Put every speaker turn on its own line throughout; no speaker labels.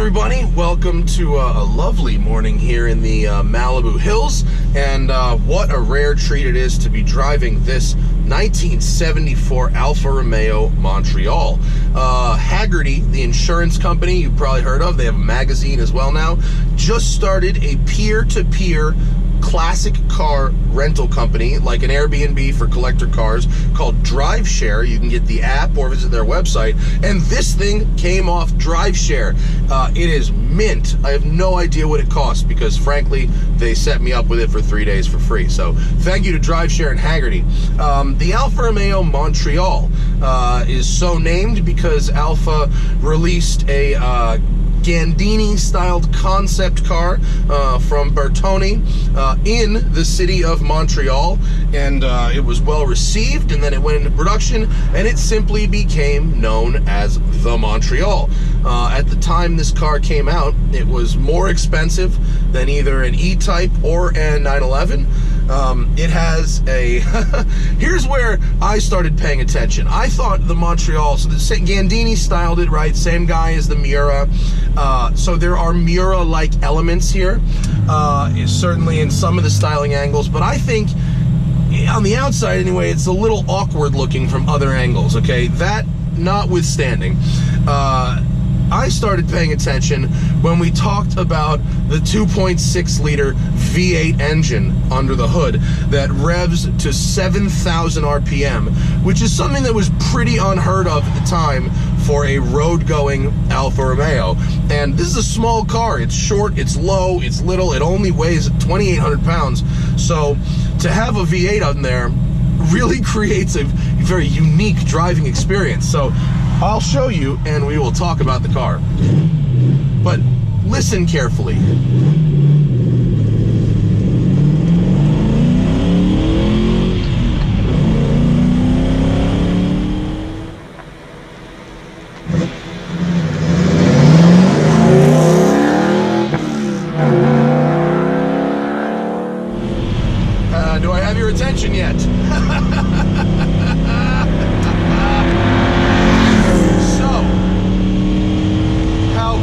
everybody, welcome to a lovely morning here in the Malibu Hills, and what a rare treat it is to be driving this 1974 Alfa Romeo Montreal. HAGERTY, the insurance company you've probably heard of, they have a magazine as well now, just started a peer-to-peer classic car rental company, like an Airbnb for collector cars, called DriveShare. You can get the app or visit their website, and this thing came off DriveShare. It is mint. I have no idea what it costs because, frankly, they set me up with it for 3 days for free. So thank you to DriveShare and HAGERTY. The Alfa Romeo Montreal is so named because Alfa released a Gandini-styled concept car from Bertone in the city of Montreal, and it was well received, and then it went into production, and it simply became known as the Montreal. At the time this car came out, it was more expensive than either an E-Type or a 911. It has a here's where I started paying attention. I thought the Montreal, so the Gandini styled it, right? Same guy as the Miura. So there are Miura-like elements here, certainly in some of the styling angles, but I think on the outside anyway, it's a little awkward looking from other angles, okay? That notwithstanding, I started paying attention when we talked about the 2.6 liter V8 engine under the hood that revs to 7,000 RPM, which is something that was pretty unheard of at the time for a road-going Alfa Romeo. And this is a small car. It's short, it's low, it's little, it only weighs 2,800 pounds. So to have a V8 on there really creates a very unique driving experience. So I'll show you and we will talk about the car. But listen carefully. Do I have your attention yet?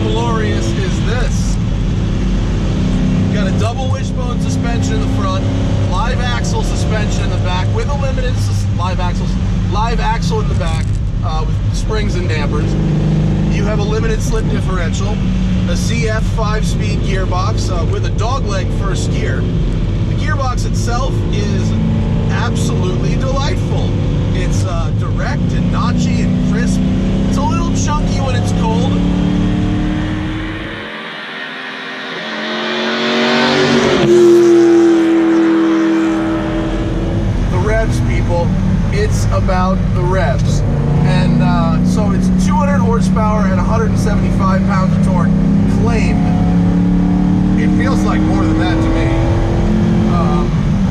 Glorious is this? Got a double wishbone suspension in the front, live axle suspension in the back with a limited live axle in the back with springs and dampers. You have a limited slip differential, a ZF 5-speed gearbox with a dogleg first gear. The gearbox itself is absolutely delightful. It's direct and notchy and crisp. It's a little chunky when it's cold. People, it's about the revs, and so it's 200 horsepower and 175 pounds of torque claimed. It feels like more than that to me,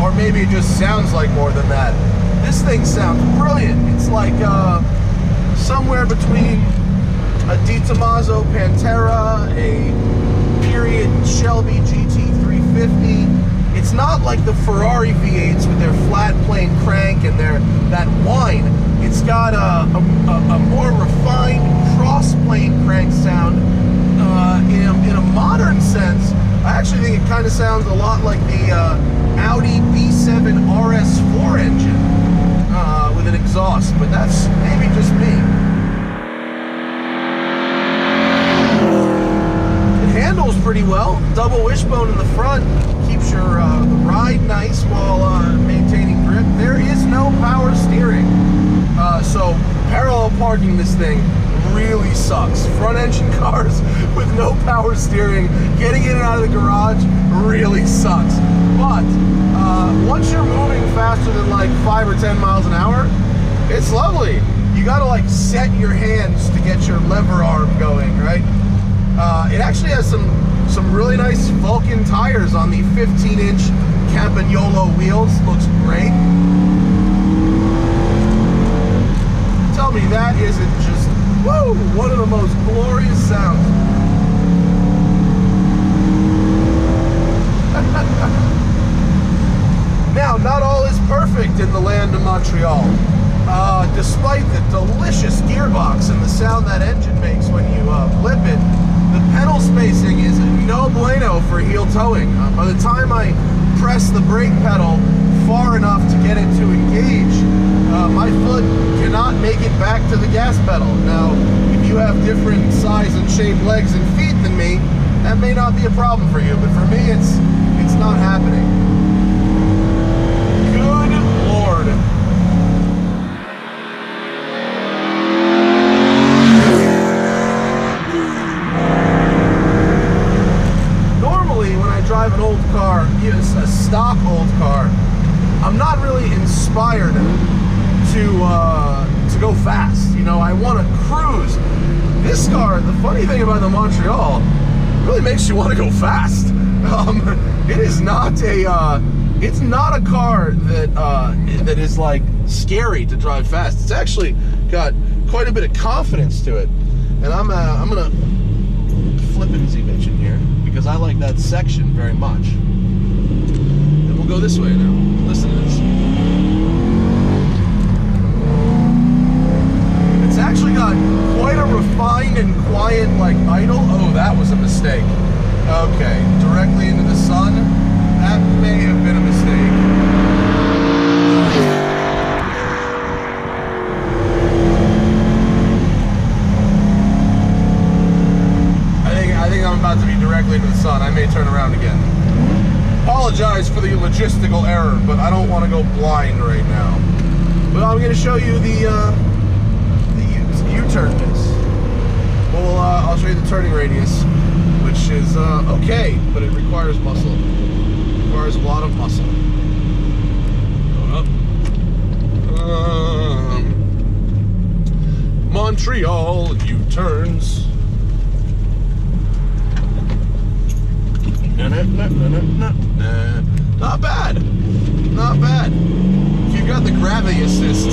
or maybe it just sounds like more than that. This thing sounds brilliant. It's like somewhere between a Di Tommaso Pantera, a period Shelby GT350. It's not like the Ferrari V8s with their flat plane crank and that whine. It's got a more refined cross-plane crank sound in a modern sense. I actually think it kind of sounds a lot like the Audi B7 RS4 engine with an exhaust, but that's maybe just me. It handles pretty well. Double wishbone in the front. Keeps your the ride nice while maintaining grip. There is no power steering, so parallel parking this thing really sucks. Front engine cars with no power steering, getting in and out of the garage really sucks. But once you're moving faster than like 5 or 10 miles an hour, it's lovely. You gotta like set your hands to get your lever arm going, right? It actually has some really nice Vulcan tires on the 15-inch Campagnolo wheels. Looks great. Tell me that isn't just, woo, one of the most glorious sounds. Now, not all is perfect in the land of Montreal. Despite the delicious gearbox and the sound that engine makes when you flip it, the pedal spacing is no bueno for heel towing. By the time I press the brake pedal far enough to get it to engage, my foot cannot make it back to the gas pedal. Now, if you have different size and shaped legs and feet than me, that may not be a problem for you, but for me, it's not happening. Good Lord. Normally, when I drive an old car, a stock old car, I'm not really inspired to go fast. You know, I want to cruise. This car, the funny thing about the Montreal, really makes you want to go fast. It is not a it's not a car that is like scary to drive fast. It's actually got quite a bit of confidence to it. And I'm gonna flip the engine here because I like that section very much. And we'll go this way now. Listen to this. It's actually got quite a refined and quiet, like, idle. Oh, that was a mistake. Okay, directly into the sun. That may have been a mistake. I think I'm about to be directly into the sun. I may turn around again. Apologize for the logistical error, but I don't want to go blind right now. But I'm going to show you the U-turn is. Well, I'll show you the turning radius, which is okay, but it requires muscle. It requires a lot of muscle. Going up. Montreal U-turns. Not bad. Not bad. If you've got the gravity assist.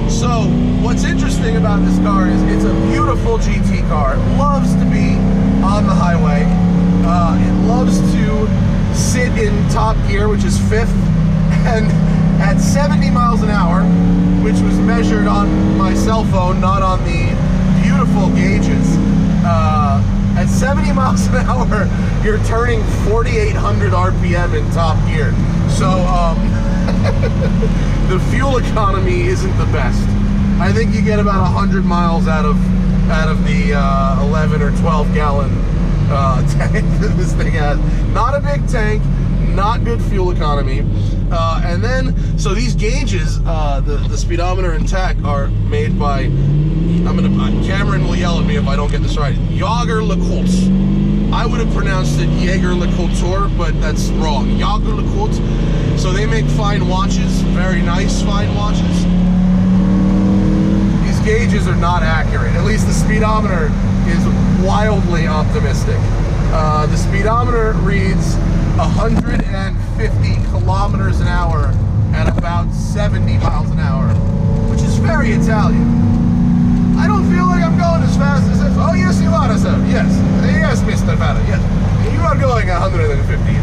So, what's interesting about this car is it's a beautiful GT car. It loves to be on the highway. It loves to sit in top gear, which is fifth, and at 70 miles an hour, which was measured on my cell phone, not on the beautiful gauges. At 70 miles an hour, you're turning 4,800 RPM in top gear. So, the fuel economy isn't the best. I think you get about 100 miles out of the 11 or 12 gallon tank that this thing has. Not a big tank, not good fuel economy. And then, so these gauges, the speedometer and tach are made by, Cameron will yell at me if I don't get this right, Jaeger-LeCoultre. I would have pronounced it Jaeger-LeCoultre, but that's wrong. Jaeger-LeCoultre. So they make fine watches, very nice fine watches. These gauges are not accurate. At least the speedometer is wildly optimistic. The speedometer reads 150 kilometers an hour at about 70 miles an hour, which is very Italian. I don't feel like I'm going as fast as this. Oh, yes, you are, sir. Yes. Yes, Mr. Fada. Yes. You are going 150.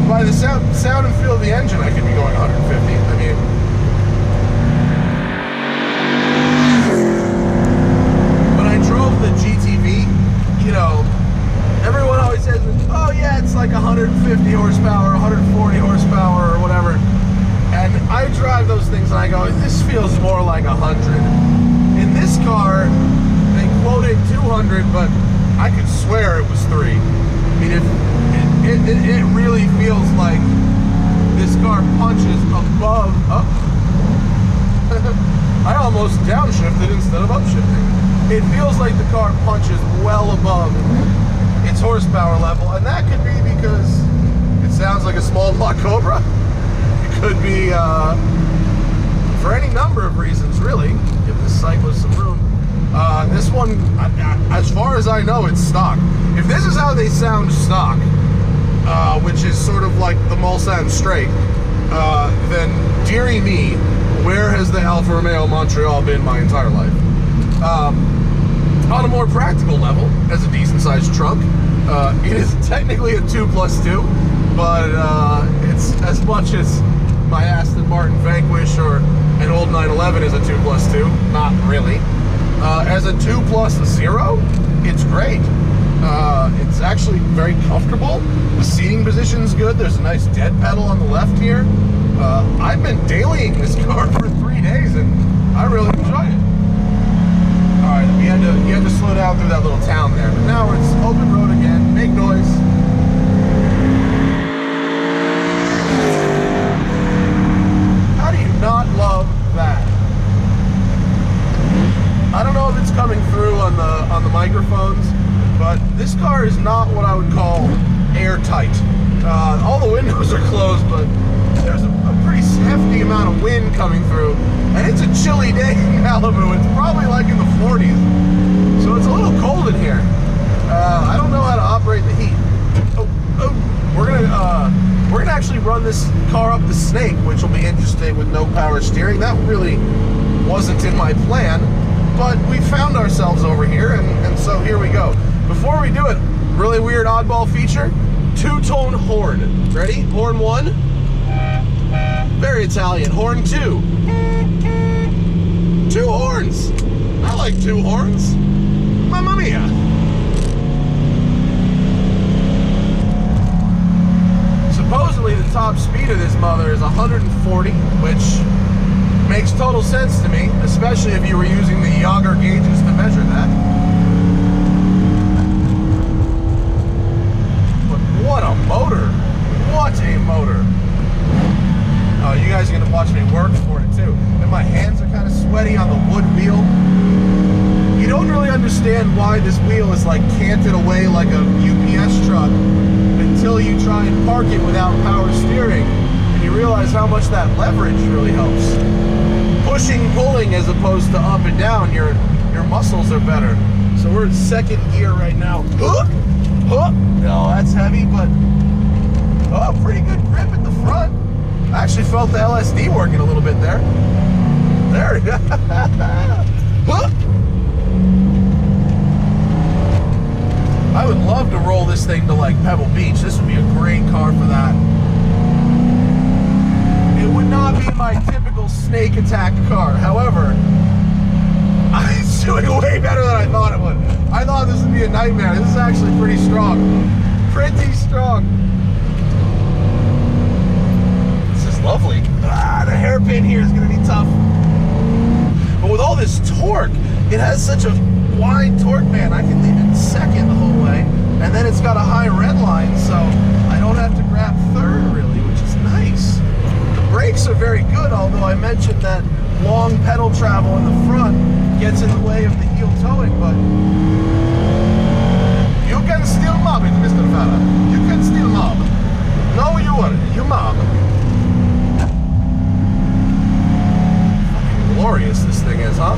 By the sound and feel of the engine, I could be going 150. I mean, when I drove the GTV, you know, everyone always says, oh yeah, it's like 150 horsepower, 140 horsepower, or whatever. And I drive those things and I go, this feels more like 100. In this car, they quoted 200, but I could swear it was 3. I mean, it really feels like this car punches above. Oh. I almost downshifted instead of upshifting. It feels like the car punches well above its horsepower level, and that could be because it sounds like a small block Cobra. It could be for any number of reasons, really. Give this cyclist some room. This one, as far as I know, it's stock. If this is how they sound stock, which is sort of like the Mulsanne straight, then dearie me, where has the Alfa Romeo Montreal been my entire life? On a more practical level, as a decent-sized trunk, it is technically a 2+2, but it's as much as my Aston Martin Vanquish or an old 911 is a 2+2. Not really. As a 2 plus a 0, it's great. It's actually very comfortable. The seating position's good. There's a nice dead pedal on the left here. I've been dailying this car for 3 days and I really enjoy it. Alright, you had to slow down through that little town there. But now it's open road again, make noise. How do you not love that? I don't know if it's coming through on the microphones, but this car is not what I would call airtight. All the windows are closed, but there's a pretty hefty amount of wind coming through, and it's a chilly day in Malibu. It's probably like in the 40s, so it's a little cold in here. I don't know how to operate the heat. We're gonna actually run this car up the snake, which will be interesting with no power steering. That really wasn't in my plan, but we found ourselves over here, and so here we go. Before we do it, really weird oddball feature, two-tone horn. Ready? Horn 1. Very Italian. Horn 2. 2 horns. I like 2 horns. Mamma mia. Supposedly the top speed of this mother is 140, which makes total sense to me, especially if you were using the Jager gauges to measure that. But what a motor. What a motor. Oh, you guys are going to watch me work for it too. And my hands are kind of sweaty on the wood wheel. You don't really understand why this wheel is like canted away like a UPS truck until you try and park it without power steering. And you realize how much that leverage really helps. Pushing, pulling as opposed to up and down, your muscles are better. So we're in second gear right now. Huh? Huh? No, that's heavy, but oh, pretty good grip at the front. I actually felt the LSD working a little bit there. There we go. Huh? I would love to roll this thing to like Pebble Beach. This would be a great car for that. It would not be my typical snake attack car. However, it's doing way better than I thought it would. I thought this would be a nightmare. This is actually pretty strong. Pretty strong. This is lovely. The hairpin here is going to be tough. But with all this torque, it has such a wide torque band. I can leave it second the whole way. And then it's got a high red line, so I don't have to grab third really, which is nice. The brakes are very good, although I mentioned that long pedal travel in the front gets in the way of the heel towing, but you can still mob it, Mr. Fella. You can still mob. No, you won't. You mob. Fucking glorious this thing is, huh?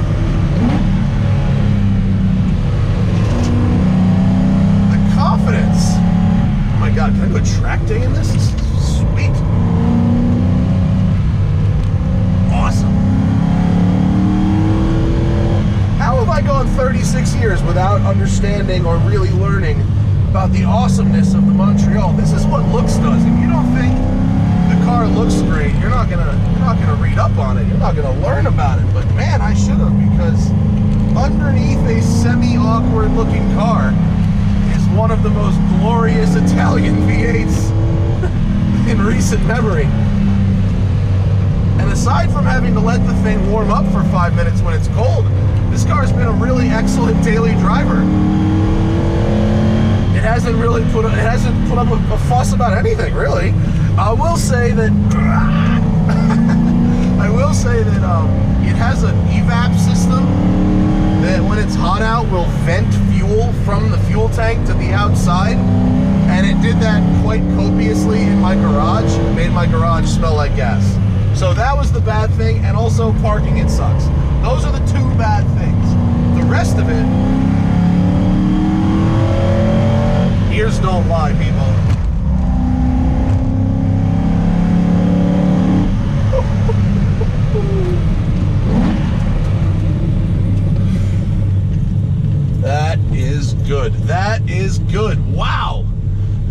The confidence. Oh my God, can I go track day in this? This is sweet. Awesome. How have I gone 36 years without understanding or really learning about the awesomeness of the Montreal? This is what looks does. If you don't think the car looks great, you're not gonna read up on it. You're not gonna learn about it. But man, I should have, because underneath a semi-awkward looking car is one of the most glorious Italian V8s in recent memory. And aside from having to let the thing warm up for 5 minutes when it's cold, this car's been a really excellent daily driver. It hasn't put up a fuss about anything, really. I will say that it has an evap system that when it's hot out will vent fuel from the fuel tank to the outside, and it did that quite copiously in my garage. It made my garage smell like gas. So that was the bad thing, and also parking it sucks. Those are the 2 bad things. The rest of it, ears don't lie, people. That is good. That is good. Wow.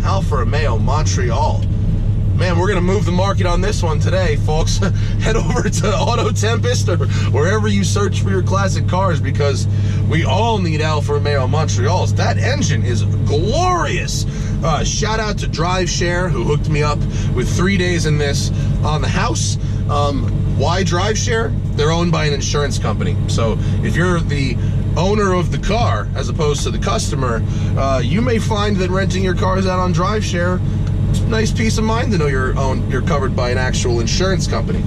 Alfa Romeo Montreal. man, we're gonna move the market on this one today, folks. Head over to Auto Tempest or wherever you search for your classic cars, because we all need Alfa Romeo Montreals. That engine is glorious. Shout out to DriveShare, who hooked me up with 3 days in this on the house. Why DriveShare? They're owned by an insurance company. So if you're the owner of the car as opposed to the customer, you may find that renting your cars out on DriveShare, it's a nice peace of mind to know you're covered by an actual insurance company.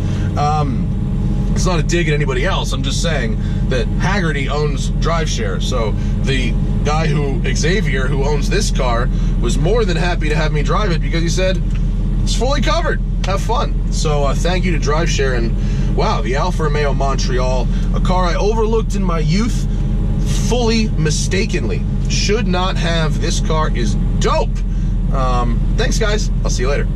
It's not a dig at anybody else. I'm just saying that HAGERTY owns DriveShare. So the guy Xavier, who owns this car, was more than happy to have me drive it because he said, it's fully covered. Have fun. So thank you to DriveShare. And wow, the Alfa Romeo Montreal, a car I overlooked in my youth, fully mistakenly. Should not have. This car is dope. Thanks, guys. I'll see you later.